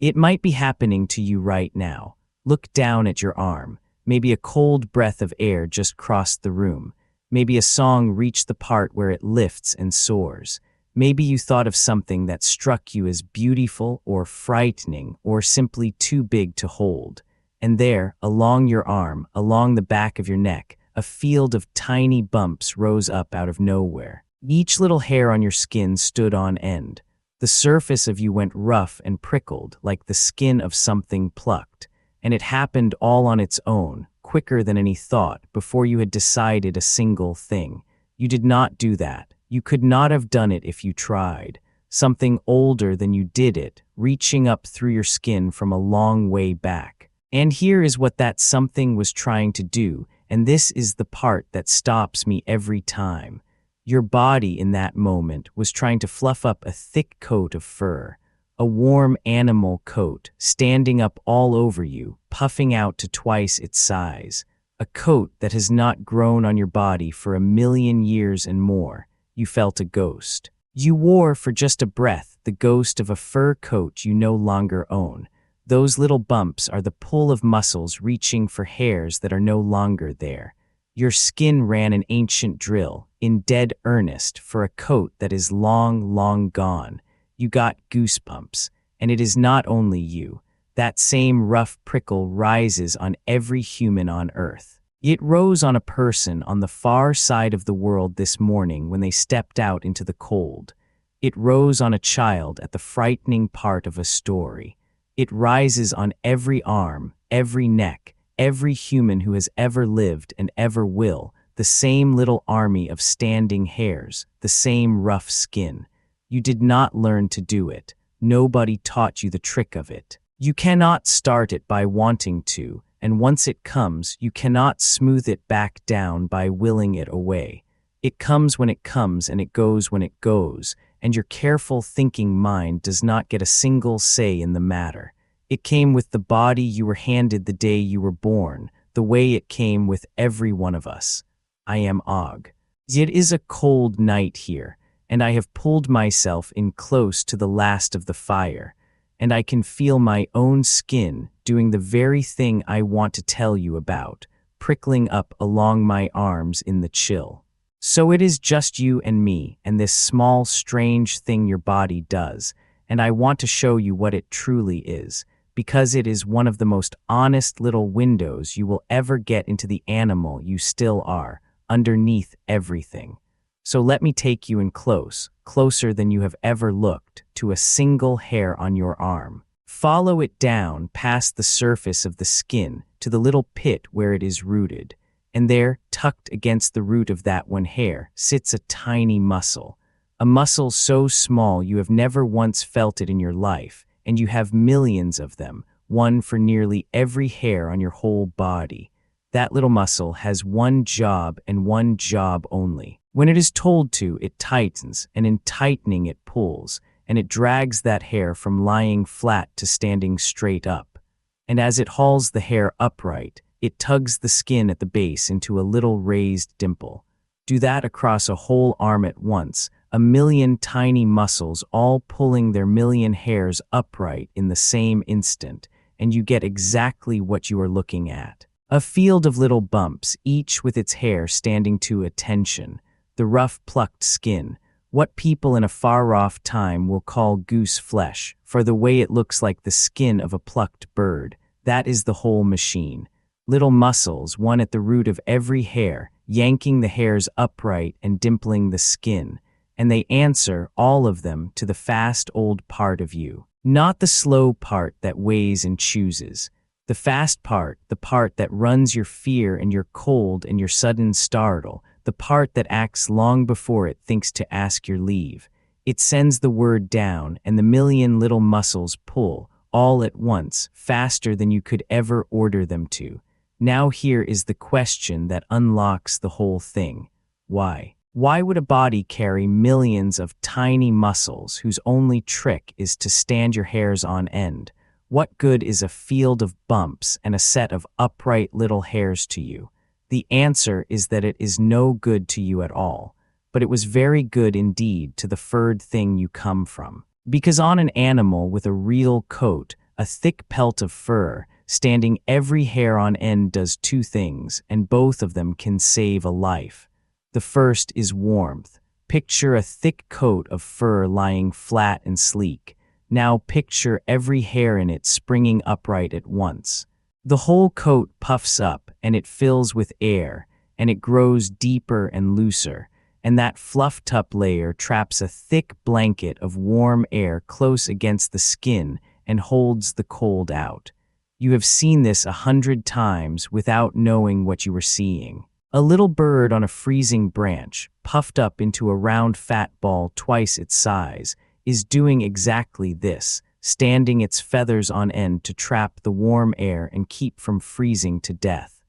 It might be happening to you right now. Look down at your arm. Maybe a cold breath of air just crossed the room. Maybe a song reached the part where it lifts and soars. Maybe you thought of something that struck you as beautiful or frightening or simply too big to hold. And there, along your arm, along the back of your neck, a field of tiny bumps rose up out of nowhere. Each little hair on your skin stood on end. The surface of you went rough and prickled like the skin of something plucked. And it happened all on its own, quicker than any thought, before you had decided a single thing. You did not do that. You could not have done it if you tried. Something older than you did it, reaching up through your skin from a long way back. And here is what that something was trying to do, and this is the part that stops me every time. Your body in that moment was trying to fluff up a thick coat of fur, a warm animal coat, standing up all over you, puffing out to twice its size. A coat that has not grown on your body for 1,000,000 years and more. You felt a ghost. You wore for just a breath the ghost of a fur coat you no longer own. Those little bumps are the pull of muscles reaching for hairs that are no longer there. Your skin ran an ancient drill, in dead earnest, for a coat that is long, long gone. You got goosebumps, and it is not only you. That same rough prickle rises on every human on Earth. It rose on a person on the far side of the world this morning when they stepped out into the cold. It rose on a child at the frightening part of a story. It rises on every arm, every neck, every human who has ever lived and ever will, the same little army of standing hairs, the same rough skin. You did not learn to do it. Nobody taught you the trick of it. You cannot start it by wanting to, and once it comes, you cannot smooth it back down by willing it away. It comes when it comes and it goes when it goes, and your careful thinking mind does not get a single say in the matter. It came with the body you were handed the day you were born, the way it came with every one of us. I am Og. It is a cold night here, and I have pulled myself in close to the last of the fire, and I can feel my own skin doing the very thing I want to tell you about, prickling up along my arms in the chill. So it is just you and me, and this small, strange thing your body does, and I want to show you what it truly is, because it is one of the most honest little windows you will ever get into the animal you still are, underneath everything. So let me take you in close, closer than you have ever looked, to a single hair on your arm. Follow it down past the surface of the skin to the little pit where it is rooted. And there, tucked against the root of that one hair, sits a tiny muscle. A muscle so small you have never once felt it in your life, and you have millions of them, one for nearly every hair on your whole body. That little muscle has one job and one job only. When it is told to, it tightens, and in tightening it pulls, and it drags that hair from lying flat to standing straight up. And as it hauls the hair upright, it tugs the skin at the base into a little raised dimple. Do that across a whole arm at once, 1,000,000 tiny muscles all pulling their 1,000,000 hairs upright in the same instant, and you get exactly what you are looking at. A field of little bumps, each with its hair standing to attention. The rough plucked skin, what people in a far-off time will call goose flesh, for the way it looks like the skin of a plucked bird. That is the whole machine. Little muscles, one at the root of every hair, yanking the hairs upright and dimpling the skin. And they answer, all of them, to the fast old part of you. Not the slow part that weighs and chooses. The fast part, the part that runs your fear and your cold and your sudden startle, the part that acts long before it thinks to ask your leave. It sends the word down, and the 1,000,000 little muscles pull, all at once, faster than you could ever order them to. Now here is the question that unlocks the whole thing. Why? Why would a body carry millions of tiny muscles whose only trick is to stand your hairs on end? What good is a field of bumps and a set of upright little hairs to you? The answer is that it is no good to you at all, but it was very good indeed to the furred thing you come from. Because on an animal with a real coat, a thick pelt of fur, standing every hair on end does two things, and both of them can save a life. The first is warmth. Picture a thick coat of fur lying flat and sleek. Now picture every hair in it springing upright at once. The whole coat puffs up, and it fills with air, and it grows deeper and looser, and that fluffed up layer traps a thick blanket of warm air close against the skin and holds the cold out. You have seen this 100 times without knowing what you were seeing. A little bird on a freezing branch, puffed up into a round fat ball twice its size, is doing exactly this, standing its feathers on end to trap the warm air and keep from freezing to death.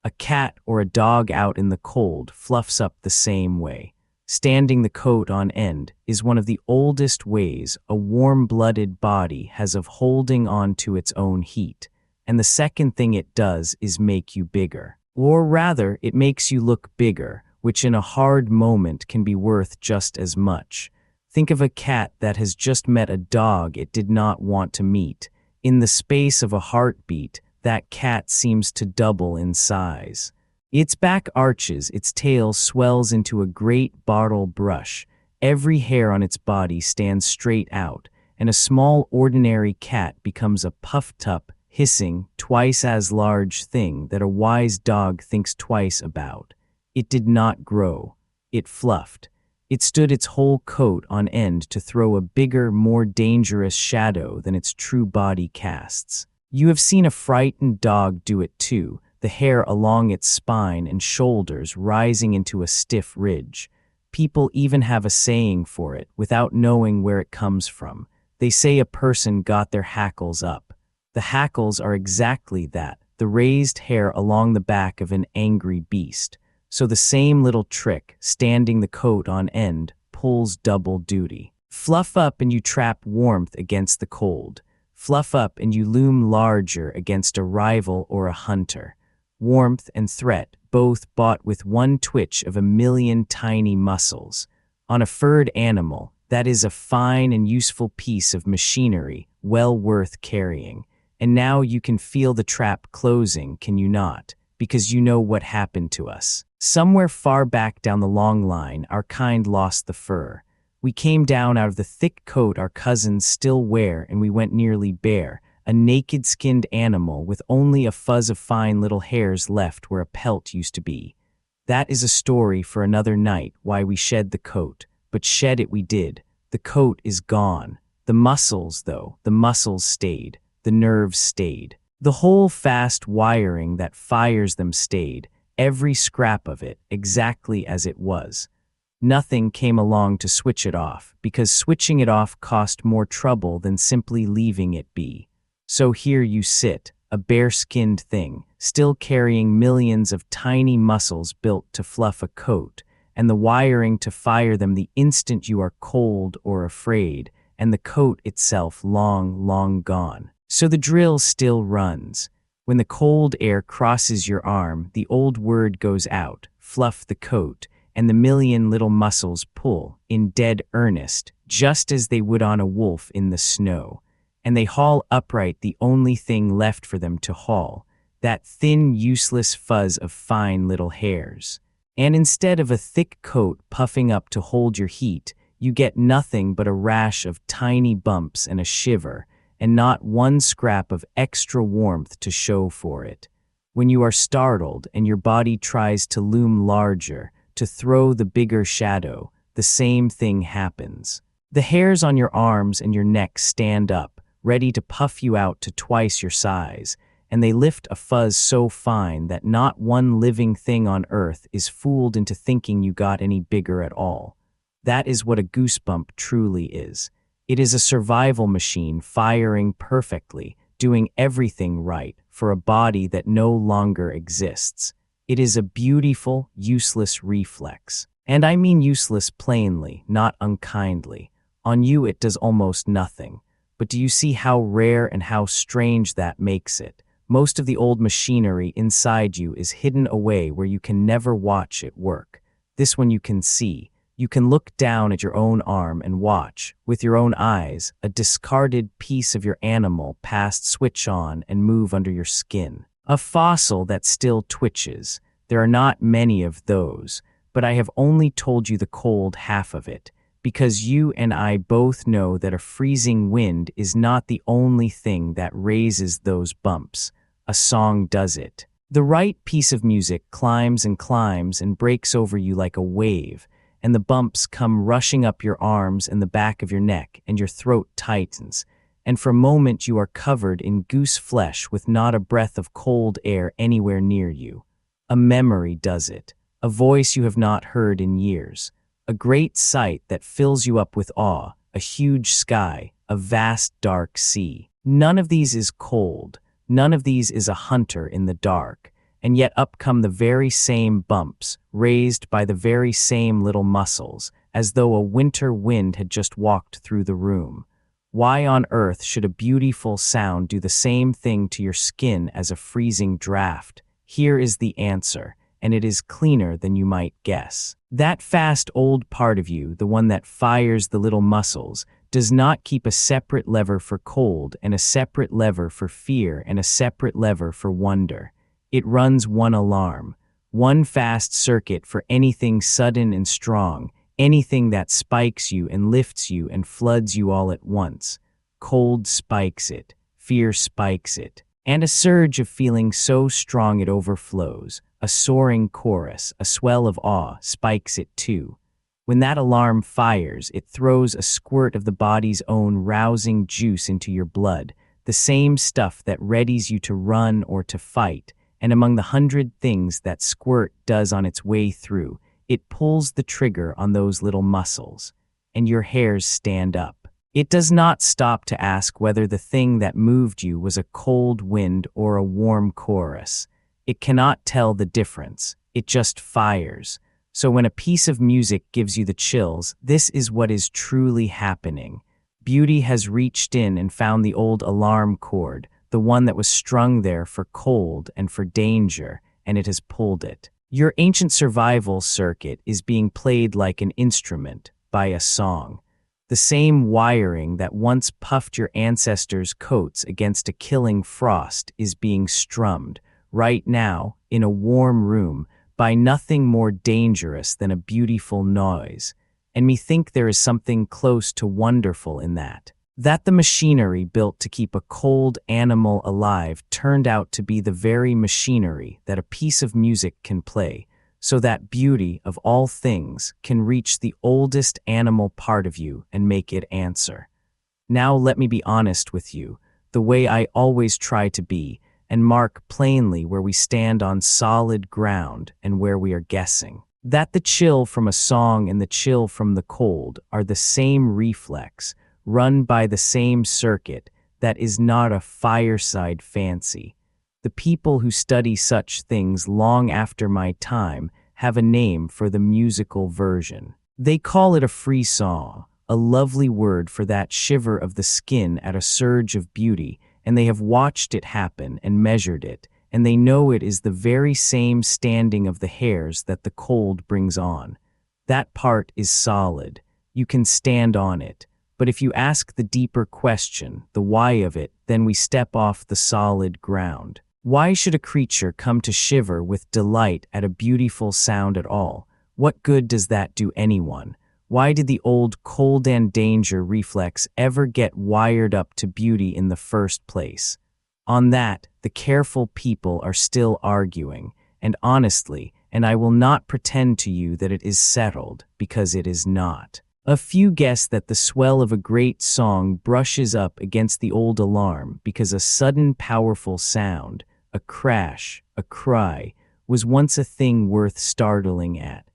A cat or a dog out in the cold fluffs up the same way. Standing the coat on end is one of the oldest ways a warm-blooded body has of holding on to its own heat, and the second thing it does is make you bigger. Or rather, it makes you look bigger, which in a hard moment can be worth just as much. Think of a cat that has just met a dog it did not want to meet. In the space of a heartbeat, that cat seems to double in size. Its back arches, its tail swells into a great bottle brush. Every hair on its body stands straight out, and a small ordinary cat becomes a puffed up, hissing, twice as large thing that a wise dog thinks twice about. It did not grow. It fluffed. It stood its whole coat on end to throw a bigger, more dangerous shadow than its true body casts. You have seen a frightened dog do it too, the hair along its spine and shoulders rising into a stiff ridge. People even have a saying for it without knowing where it comes from. They say a person got their hackles up. The hackles are exactly that, the raised hair along the back of an angry beast. So the same little trick, standing the coat on end, pulls double duty. Fluff up and you trap warmth against the cold. Fluff up and you loom larger against a rival or a hunter. Warmth and threat, both bought with one twitch of 1,000,000 tiny muscles. On a furred animal, that is a fine and useful piece of machinery, well worth carrying. And now you can feel the trap closing, can you not? Because you know what happened to us. Somewhere far back down the long line, our kind lost the fur. We came down out of the thick coat our cousins still wear, and we went nearly bare, a naked-skinned animal with only a fuzz of fine little hairs left where a pelt used to be. That is a story for another night, why we shed the coat. But shed it we did. The coat is gone. The muscles, though, the muscles stayed. The nerves stayed. The whole fast wiring that fires them stayed, every scrap of it, exactly as it was. Nothing came along to switch it off, because switching it off cost more trouble than simply leaving it be. So here you sit, a bare-skinned thing, still carrying millions of tiny muscles built to fluff a coat, and the wiring to fire them the instant you are cold or afraid, and the coat itself long, long gone. So the drill still runs. When the cold air crosses your arm, the old word goes out, fluff the coat, and the 1,000,000 little muscles pull, in dead earnest, just as they would on a wolf in the snow. And they haul upright the only thing left for them to haul, that thin, useless fuzz of fine little hairs. And instead of a thick coat puffing up to hold your heat, you get nothing but a rash of tiny bumps and a shiver, and not one scrap of extra warmth to show for it. When you are startled and your body tries to loom larger, to throw the bigger shadow, the same thing happens. The hairs on your arms and your neck stand up, ready to puff you out to twice your size, and they lift a fuzz so fine that not one living thing on earth is fooled into thinking you got any bigger at all. That is what a goosebump truly is. It is a survival machine firing perfectly, doing everything right for a body that no longer exists. It is a beautiful, useless reflex. And I mean useless plainly, not unkindly. On you it does almost nothing. But do you see how rare and how strange that makes it? Most of the old machinery inside you is hidden away where you can never watch it work. This one you can see. You can look down at your own arm and watch, with your own eyes, a discarded piece of your animal past switch on and move under your skin. A fossil that still twitches. There are not many of those, but I have only told you the cold half of it, because you and I both know that a freezing wind is not the only thing that raises those bumps. A song does it. The right piece of music climbs and breaks over you like a wave, and the bumps come rushing up your arms and the back of your neck, and your throat tightens, and for a moment you are covered in goose flesh with not a breath of cold air anywhere near you. A memory does it, a voice you have not heard in years, a great sight that fills you up with awe, a huge sky, a vast dark sea. None of these is cold, none of these is a hunter in the dark, and yet up come the very same bumps, raised by the very same little muscles, as though a winter wind had just walked through the room. Why on earth should a beautiful sound do the same thing to your skin as a freezing draft? Here is the answer, and it is cleaner than you might guess. That fast old part of you, the one that fires the little muscles, does not keep a separate lever for cold and a separate lever for fear and a separate lever for wonder. It runs one alarm, one fast circuit for anything sudden and strong, anything that spikes you and lifts you and floods you all at once. Cold spikes it, fear spikes it, and a surge of feeling so strong it overflows, a soaring chorus, a swell of awe, spikes it too. When that alarm fires, it throws a squirt of the body's own rousing juice into your blood, the same stuff that readies you to run or to fight, and among the 100 things that squirt does on its way through, it pulls the trigger on those little muscles, and your hairs stand up. It does not stop to ask whether the thing that moved you was a cold wind or a warm chorus. It cannot tell the difference. It just fires. So when a piece of music gives you the chills, this is what is truly happening. Beauty has reached in and found the old alarm cord, the one that was strung there for cold and for danger, and it has pulled it. Your ancient survival circuit is being played like an instrument, by a song. The same wiring that once puffed your ancestors' coats against a killing frost is being strummed, right now, in a warm room, by nothing more dangerous than a beautiful noise. And methink there is something close to wonderful in that. That the machinery built to keep a cold animal alive turned out to be the very machinery that a piece of music can play, so that beauty of all things can reach the oldest animal part of you and make it answer. Now let me be honest with you, the way I always try to be, and mark plainly where we stand on solid ground and where we are guessing. That the chill from a song and the chill from the cold are the same reflex, run by the same circuit, that is not a fireside fancy. The people who study such things long after my time have a name for the musical version. They call it a frisson, a lovely word for that shiver of the skin at a surge of beauty, and they have watched it happen and measured it, and they know it is the very same standing of the hairs that the cold brings on. That part is solid. You can stand on it. But if you ask the deeper question, the why of it, then we step off the solid ground. Why should a creature come to shiver with delight at a beautiful sound at all? What good does that do anyone? Why did the old cold and danger reflex ever get wired up to beauty in the first place? On that, the careful people are still arguing, and honestly, and I will not pretend to you that it is settled, because it is not. A few guess that the swell of a great song brushes up against the old alarm because a sudden powerful sound, a crash, a cry, was once a thing worth startling at.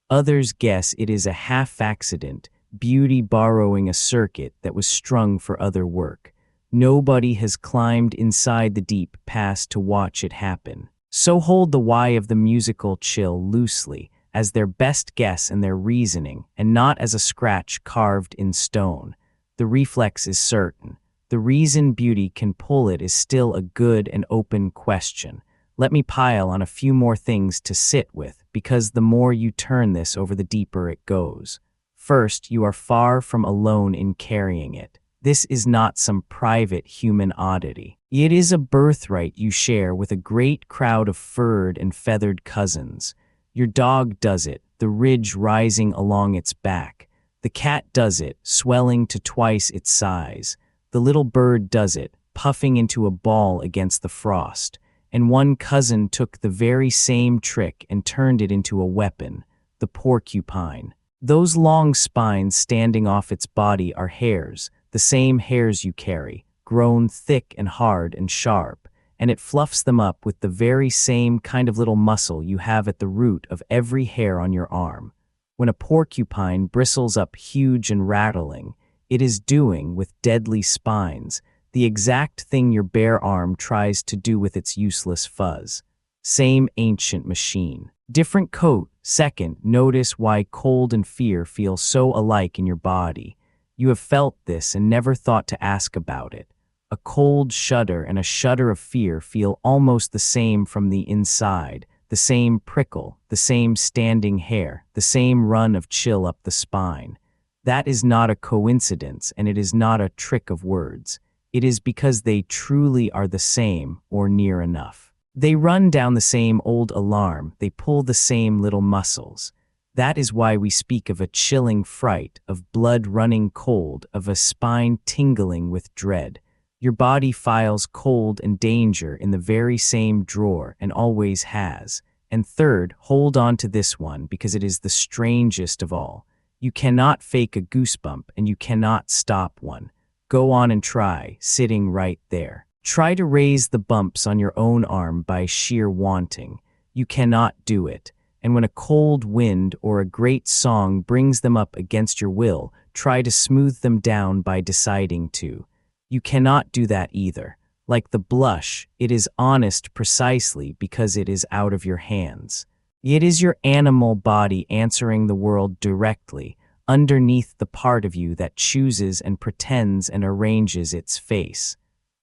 Others guess it is a half-accident, beauty borrowing a circuit that was strung for other work. Nobody has climbed inside the deep past to watch it happen. So hold the why of the musical chill loosely, as their best guess and their reasoning, and not as a scratch carved in stone. The reflex is certain. The reason beauty can pull it is still a good and open question. Let me pile on a few more things to sit with, because the more you turn this over, the deeper it goes. First, you are far from alone in carrying it. This is not some private human oddity. It is a birthright you share with a great crowd of furred and feathered cousins. Your dog does it, the ridge rising along its back. The cat does it, swelling to twice its size. The little bird does it, puffing into a ball against the frost. And one cousin took the very same trick and turned it into a weapon, the porcupine. Those long spines standing off its body are hairs, the same hairs you carry, grown thick and hard and sharp, and it fluffs them up with the very same kind of little muscle you have at the root of every hair on your arm. When a porcupine bristles up huge and rattling, it is doing, with deadly spines, the exact thing your bare arm tries to do with its useless fuzz. Same ancient machine. Different coat. Second, notice why cold and fear feel so alike in your body. You have felt this and never thought to ask about it. A cold shudder and a shudder of fear feel almost the same from the inside, the same prickle, the same standing hair, the same run of chill up the spine. That is not a coincidence, and it is not a trick of words. It is because they truly are the same, or near enough. They run down the same old alarm, they pull the same little muscles. That is why we speak of a chilling fright, of blood running cold, of a spine tingling with dread. Your body files cold and danger in the very same drawer and always has. And third, hold on to this one because it is the strangest of all. You cannot fake a goosebump and you cannot stop one. Go on and try, sitting right there. Try to raise the bumps on your own arm by sheer wanting. You cannot do it. And when a cold wind or a great song brings them up against your will, try to smooth them down by deciding to. You cannot do that either. Like the blush, it is honest precisely because it is out of your hands. It is your animal body answering the world directly, underneath the part of you that chooses and pretends and arranges its face.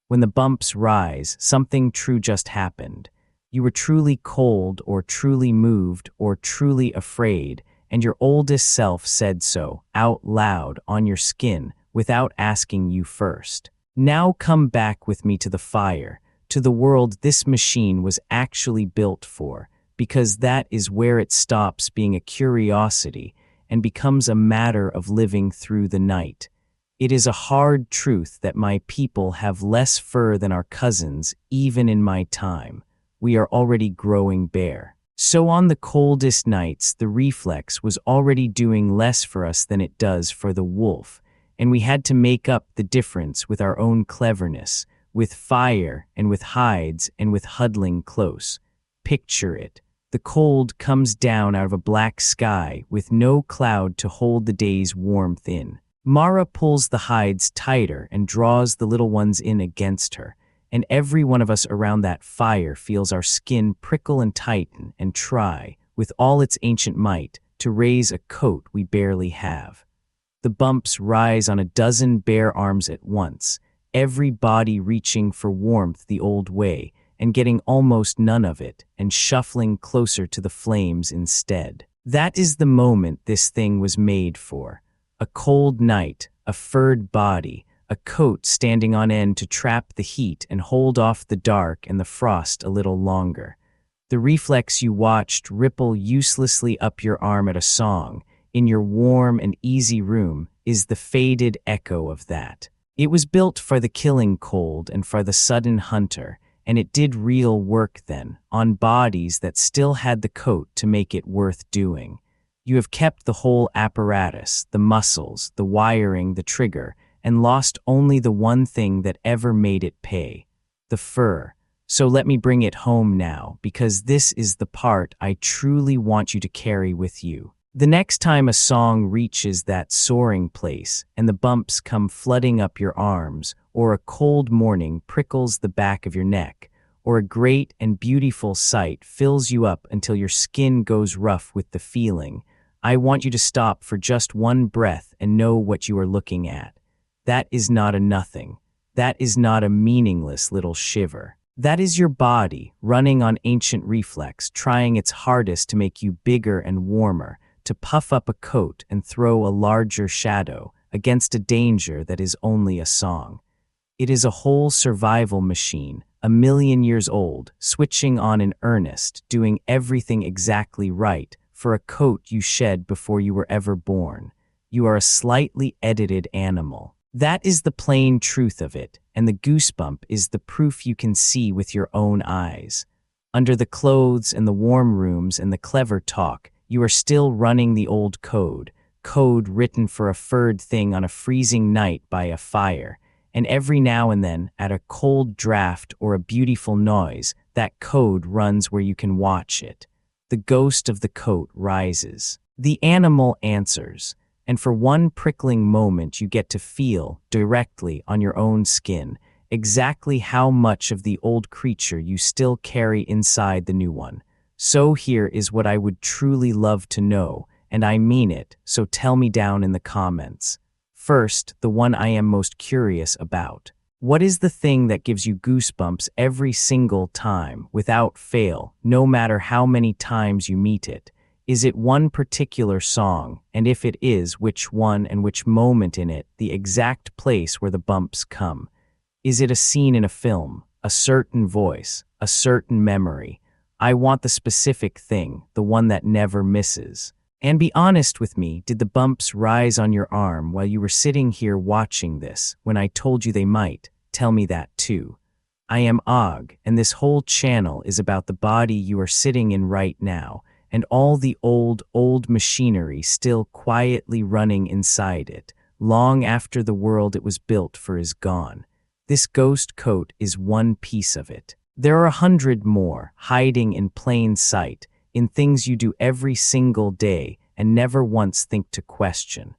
When the bumps rise, something true just happened. You were truly cold or truly moved or truly afraid, and your oldest self said so, out loud, on your skin, without asking you first. Now come back with me to the fire, to the world this machine was actually built for, because that is where it stops being a curiosity and becomes a matter of living through the night. It is a hard truth that my people have less fur than our cousins, even in my time. We are already growing bare. So on the coldest nights, the reflex was already doing less for us than it does for the wolf, and we had to make up the difference with our own cleverness, with fire and with hides and with huddling close. Picture it. The cold comes down out of a black sky with no cloud to hold the day's warmth in. Mara pulls the hides tighter and draws the little ones in against her, and every one of us around that fire feels our skin prickle and tighten and try, with all its ancient might, to raise a coat we barely have. The bumps rise on a dozen bare arms at once, every body reaching for warmth the old way, and getting almost none of it, and shuffling closer to the flames instead. That is the moment this thing was made for. A cold night, a furred body, a coat standing on end to trap the heat and hold off the dark and the frost a little longer. The reflex you watched ripple uselessly up your arm at a song, in your warm and easy room, is the faded echo of that. It was built for the killing cold and for the sudden hunter, and it did real work then, on bodies that still had the coat to make it worth doing. You have kept the whole apparatus, the muscles, the wiring, the trigger, and lost only the one thing that ever made it pay, the fur. So let me bring it home now, because this is the part I truly want you to carry with you. The next time a song reaches that soaring place and the bumps come flooding up your arms, or a cold morning prickles the back of your neck, or a great and beautiful sight fills you up until your skin goes rough with the feeling, I want you to stop for just one breath and know what you are looking at. That is not a nothing. That is not a meaningless little shiver. That is your body running on ancient reflex, trying its hardest to make you bigger and warmer, to puff up a coat and throw a larger shadow against a danger that is only a song. It is a whole survival machine, 1,000,000 years old, switching on in earnest, doing everything exactly right for a coat you shed before you were ever born. You are a slightly edited animal. That is the plain truth of it, and the goosebump is the proof you can see with your own eyes. Under the clothes and the warm rooms and the clever talk, you are still running the old code written for a furred thing on a freezing night by a fire. And every now and then, at a cold draft or a beautiful noise, that code runs where you can watch it. The ghost of the coat rises. The animal answers. And for one prickling moment you get to feel, directly on your own skin, exactly how much of the old creature you still carry inside the new one. So here is what I would truly love to know, and I mean it, so tell me down in the comments. First, the one I am most curious about. What is the thing that gives you goosebumps every single time, without fail, no matter how many times you meet it? Is it one particular song, and if it is, which one and which moment in it, the exact place where the bumps come? Is it a scene in a film, a certain voice, a certain memory? I want the specific thing, the one that never misses. And be honest with me, did the bumps rise on your arm while you were sitting here watching this, when I told you they might? Tell me that too. I am Og, and this whole channel is about the body you are sitting in right now, and all the old machinery still quietly running inside it, long after the world it was built for is gone. This ghost coat is one piece of it. There are 100 more, hiding in plain sight, in things you do every single day and never once think to question.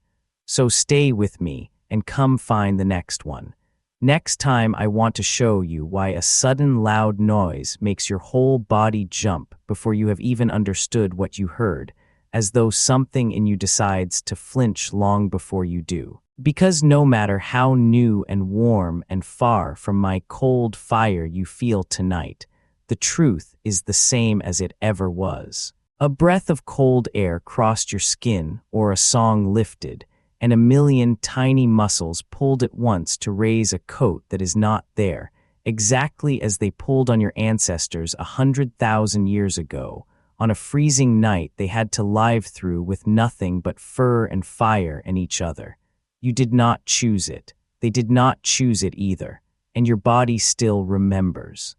So stay with me and come find the next one. Next time I want to show you why a sudden loud noise makes your whole body jump before you have even understood what you heard, as though something in you decides to flinch long before you do. Because no matter how new and warm and far from my cold fire you feel tonight, the truth is the same as it ever was. A breath of cold air crossed your skin or a song lifted, and 1,000,000 tiny muscles pulled at once to raise a coat that is not there, exactly as they pulled on your ancestors 100,000 years ago, on a freezing night they had to live through with nothing but fur and fire and each other. You did not choose it. They did not choose it either, and your body still remembers.